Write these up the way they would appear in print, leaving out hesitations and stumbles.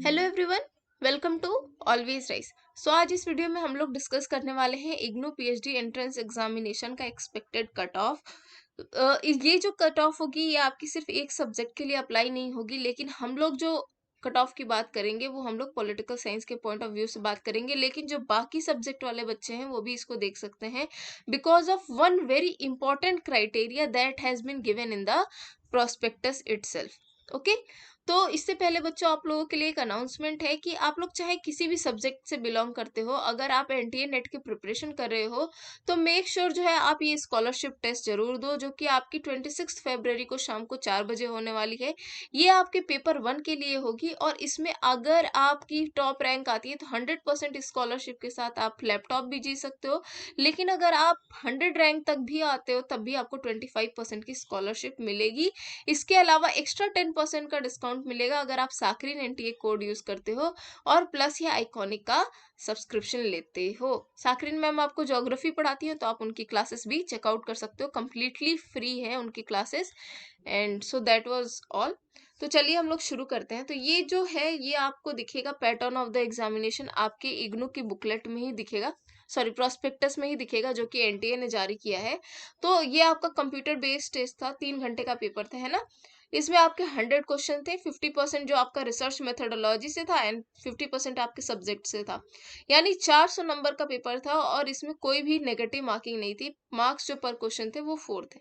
Hello everyone, welcome to always rice. So आज इस video में हम लोग डिस्कस करने वाले हैं इग्नू पीएचडी एंट्रेंस एग्जामिनेशन का एक्सपेक्टेड कट ऑफ। ये जो कट ऑफ होगी ये आपकी सिर्फ एक सब्जेक्ट के लिए अप्लाई नहीं होगी, लेकिन हम लोग जो कट ऑफ की बात करेंगे वो हम लोग पॉलिटिकल साइंस के पॉइंट ऑफ व्यू से बात करेंगे, लेकिन जो बाकी सब्जेक्ट वाले बच्चे हैं वो भी इसको देख सकते हैं because of one very important criteria that has been given in the prospectus itself. Okay, तो इससे पहले बच्चों आप लोगों के लिए एक अनाउंसमेंट है कि आप लोग चाहे किसी भी सब्जेक्ट से बिलोंग करते हो, अगर आप एनटीए नेट की प्रिपरेशन कर रहे हो तो मेक श्योर जो है आप ये स्कॉलरशिप टेस्ट जरूर दो, जो कि आपकी 26 फरवरी को शाम को 4 बजे होने वाली है। ये आपके पेपर 1 के लिए होगी और इसमें अगर आपकी टॉप रैंक आती है तो 100% स्कॉलरशिप के साथ आप लैपटॉप भी जीत सकते हो, लेकिन अगर आप 100 रैंक तक भी आते हो तब भी आपको 25% की स्कॉलरशिप मिलेगी। इसके अलावा एक्स्ट्रा 10% का डिस्काउंट मिलेगा अगर आप साकरीन एनटीए कोड यूज करते हो और प्लस ये आइकॉनिक का सब्सक्रिप्शन लेते हो। साकरीन मैम आपको ज्योग्राफी पढ़ाती है तो आप उनकी क्लासेस भी चेकआउट कर सकते हो, कंप्लीटली फ्री है उनकी classes. And so that was all. तो चलिए हम लोग शुरू करते हैं। तो ये जो है ये आपको दिखेगा पैटर्न ऑफ द एग्जामिनेशन, आपके इग्नू की बुकलेट में ही दिखेगा, सॉरी प्रोस्पेक्टस में ही दिखेगा, जो कि एनटीए ने जारी किया है। तो ये आपका कंप्यूटर बेस्ड टेस्ट था, 3 घंटे का पेपर था, है ना। इसमें आपके 100 क्वेश्चन थे, 50% जो आपका रिसर्च मेथोडोलॉजी से था एंड 50% आपके सब्जेक्ट से था, यानी 400 नंबर का पेपर था और इसमें कोई भी नेगेटिव मार्किंग नहीं थी। मार्क्स जो पर क्वेश्चन थे वो 4 थे।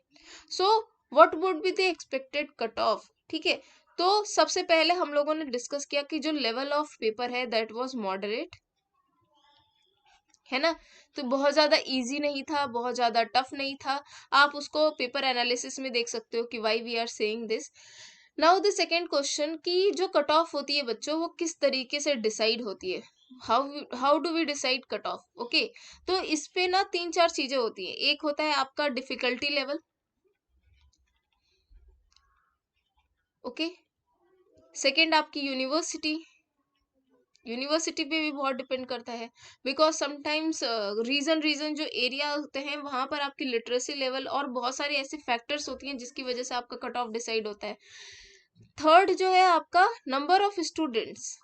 So what would be the expected cut off, ठीक है। तो सबसे पहले हम लोगों ने डिस्कस किया कि जो लेवल ऑफ पेपर है दैट वाज मॉडरेट, है ना। तो बहुत ज्यादा इजी नहीं था, बहुत ज्यादा टफ नहीं था। आप उसको पेपर एनालिसिस में देख सकते हो कि why we are saying this. Now the second question कि जो कट ऑफ होती है बच्चों वो किस तरीके से डिसाइड होती है, how do we decide cut off. Okay, तो इस पे ना 3-4 चीजें होती हैं। एक होता है आपका डिफिकल्टी लेवल, ओके। सेकेंड आपकी यूनिवर्सिटी, यूनिवर्सिटी पे भी बहुत डिपेंड करता है बिकॉज समटाइम्स रीजन रीजन जो एरिया होते हैं वहां पर आपकी लिटरेसी लेवल और बहुत सारे ऐसे फैक्टर्स होती हैं जिसकी वजह से आपका कट ऑफ डिसाइड होता है। थर्ड जो है आपका नंबर ऑफ स्टूडेंट्स,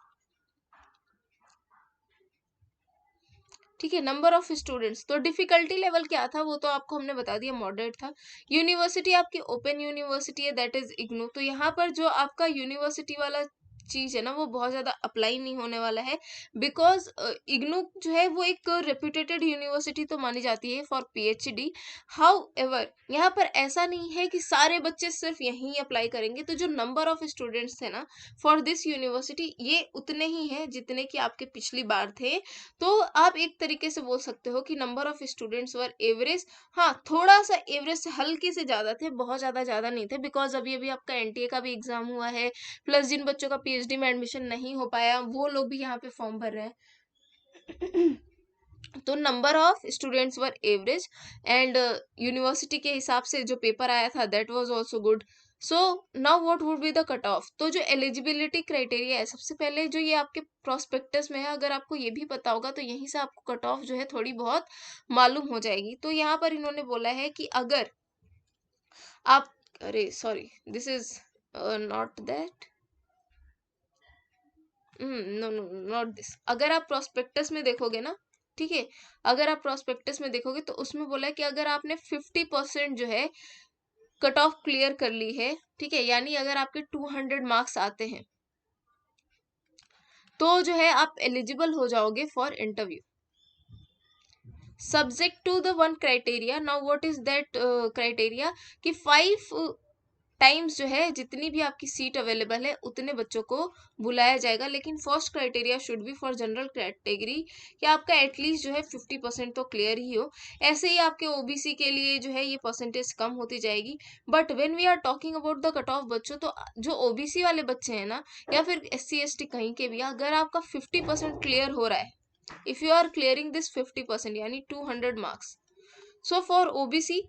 ठीक है, नंबर ऑफ स्टूडेंट्स। तो डिफिकल्टी लेवल क्या था वो तो आपको हमने बता दिया, मॉडरेट था। यूनिवर्सिटी आपकी ओपन यूनिवर्सिटी है दैट इज इग्नू, तो यहाँ पर जो आपका यूनिवर्सिटी वाला चीज है ना वो बहुत ज्यादा अप्लाई नहीं होने वाला है बिकॉज इग्नू जो है वो एक रेप्यूटेटेड यूनिवर्सिटी तो मानी जाती है फॉर पीएचडी। हाउ एवर यहाँ पर ऐसा नहीं है कि सारे बच्चे सिर्फ यहीं अप्लाई करेंगे, तो जो नंबर ऑफ स्टूडेंट्स थे ना फॉर दिस यूनिवर्सिटी ये उतने ही हैं जितने कि आपके पिछली बार थे। तो आप एक तरीके से बोल सकते हो कि number of students were average. हाँ, थोड़ा सा एवरेज से हल्के से ज्यादा थे, बहुत ज्यादा नहीं थे बिकॉज अभी अभी आपका एनटीए का भी एग्जाम हुआ है, प्लस जिन बच्चों का पीएचडी में एडमिशन नहीं हो पाया वो लोग भी यहाँ पे फॉर्म भर रहे हैं। तो number of students were average and university के हिसाब से जो पेपर आया था that was also good. So now what would be the cut of. तो जो एलिजिबिलिटी क्राइटेरिया है, सबसे पहले जो ये आपके प्रोस्पेक्टस में है, अगर आपको ये भी पता होगा तो यहीं से आपको कट ऑफ जो है थोड़ी बहुत मालूम हो जाएगी। तो यहाँ पर इन्होंने बोला है कि अगर आप, अरे sorry this is not that, no no not this. अगर आप प्रोस्पेक्टस में देखोगे ना, ठीक है, अगर आप प्रोस्पेक्टस में देखोगे तो उसमें बोला है कि अगर आपने 50% जो है कट ऑफ क्लियर कर ली है, ठीक है, यानी अगर आपके 200 मार्क्स आते हैं तो जो है आप एलिजिबल हो जाओगे for interview subject to the one criteria. Now what is that criteria कि 5 टाइम्स जो है जितनी भी आपकी सीट अवेलेबल है उतने बच्चों को बुलाया जाएगा, लेकिन first criteria should be for general category कि आपका एटलीस्ट जो है 50% तो क्लियर ही हो। ऐसे ही आपके ओबीसी के लिए जो है ये परसेंटेज कम होती जाएगी। But when we are talking about the cut off बच्चों, तो जो ओबीसी वाले बच्चे हैं ना या फिर एससी एसटी कहीं के भी, अगर आपका 50% क्लियर हो रहा है, if you are clearing this 50% यानी 200 marks, so for OBC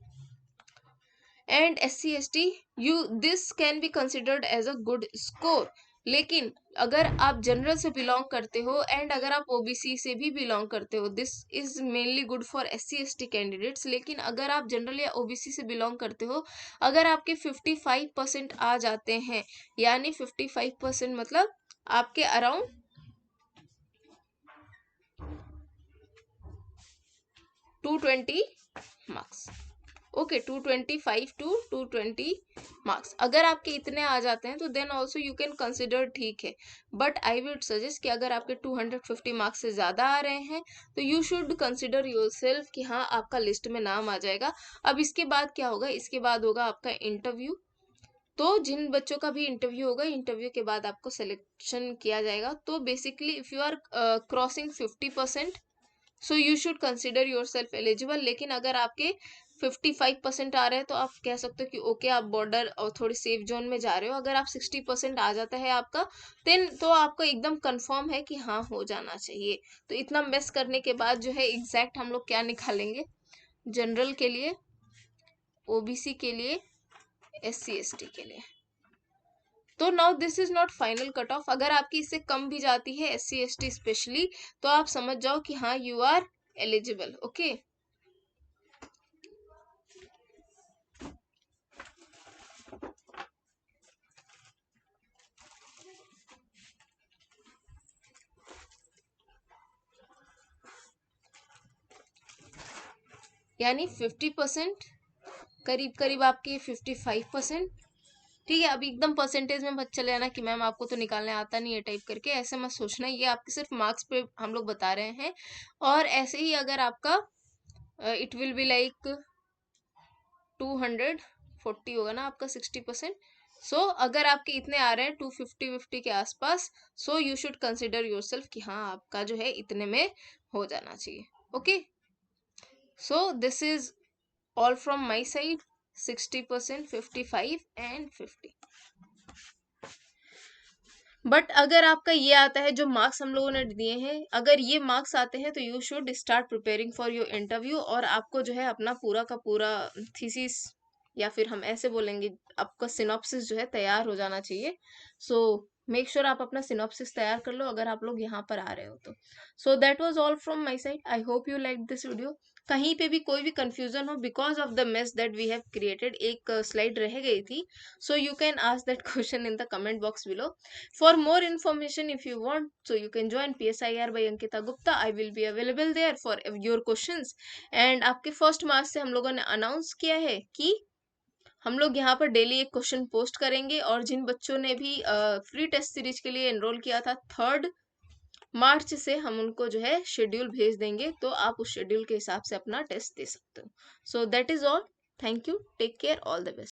and SC/ST you this can be considered as a good score। लेकिन अगर आप जनरल से बिलोंग करते हो एंड अगर आप ओबीसी से भी बिलोंग करते हो, this is mainly good for SC/ST candidates. लेकिन अगर आप जनरल या ओबीसी से बिलोंग करते हो, अगर आपके 55% आ जाते हैं, यानी 55% मतलब आपके around 220 marks. Okay, 225 to 220 marks. अगर आपके इतने आ जाते हैं तो then also you can consider, ठीक है। बट आई वुड सजेस्ट कि अगर आपके 250 मार्क्स से ज्यादा आ रहे हैं तो यू शुड कंसिडर योरसेल्फ कि हाँ आपका लिस्ट में नाम आ जाएगा। अब इसके बाद क्या होगा, इसके बाद होगा आपका इंटरव्यू। तो जिन बच्चों का भी इंटरव्यू होगा, इंटरव्यू के बाद आपको सिलेक्शन किया जाएगा। तो basically if you are crossing 50%, so you should consider yourself eligible. लेकिन अगर आपके 55% आ रहे हैं तो आप कह सकते हो कि ओके आप बॉर्डर और थोड़ी सेफ जोन में जा रहे हो। अगर आप 60% आ जाता है आपका, देन तो आपको एकदम कंफर्म है कि हाँ हो जाना चाहिए। तो इतना मिस करने के बाद जो है एग्जैक्ट हम लोग क्या निकालेंगे, जनरल के लिए, ओबीसी के लिए, SC ST के लिए। तो now this is not final cut off. अगर आपकी इससे कम भी जाती है SC ST स्पेशली, तो आप समझ जाओ कि हाँ यू आर एलिजिबल। ओके, यानी 50%, करीब करीब आपके 55%। ठीक है, अभी एकदम परसेंटेज में मत चले आना कि मैम आपको तो निकालने आता नहीं है टाइप करके, ऐसे मत सोचना। ये आपके सिर्फ मार्क्स पे हम लोग बता रहे हैं। और ऐसे ही अगर आपका इट विल बी लाइक 240 होगा ना आपका 60%। सो अगर आपके इतने आ रहे हैं 250 के आसपास, सो यू शुड कंसिडर योरसेल्फ कि हाँ आपका जो है इतने में हो जाना चाहिए। Okay, so this is all from my side, 60%, 55 and 50। But अगर आपका ये आता है जो मार्क्स हम लोगों ने दिए हैं, अगर ये मार्क्स आते हैं तो you should start preparing for your interview. और आपको जो है अपना पूरा का पूरा थीसिस, या फिर हम ऐसे बोलेंगे आपका सिनॉप्सिस जो है तैयार हो जाना चाहिए। सो मेक श्योर आप अपना सिनॉप्सिस तैयार कर लो अगर आप लोग यहाँ पर आ रहे हो तो। So that was all from my side. I hope you like this video. कहीं पे भी कोई भी कंफ्यूजन हो because of the mess that we have created, एक स्लाइड रह गई थी, so you can ask that question in the comment box below. For more information, if you want, so you can join PSIR by Ankita Gupta. I will be available there for your questions. And आपके first March से हम लोगों ने announce किया है कि हम लोग यहाँ पर डेली एक क्वेश्चन पोस्ट करेंगे। और जिन बच्चों ने भी फ्री टेस्ट सीरीज के लिए एनरोल किया था, 3 मार्च से हम उनको जो है शेड्यूल भेज देंगे, तो आप उस शेड्यूल के हिसाब से अपना टेस्ट दे सकते हो। So that is all. Thank you, take care, all the best.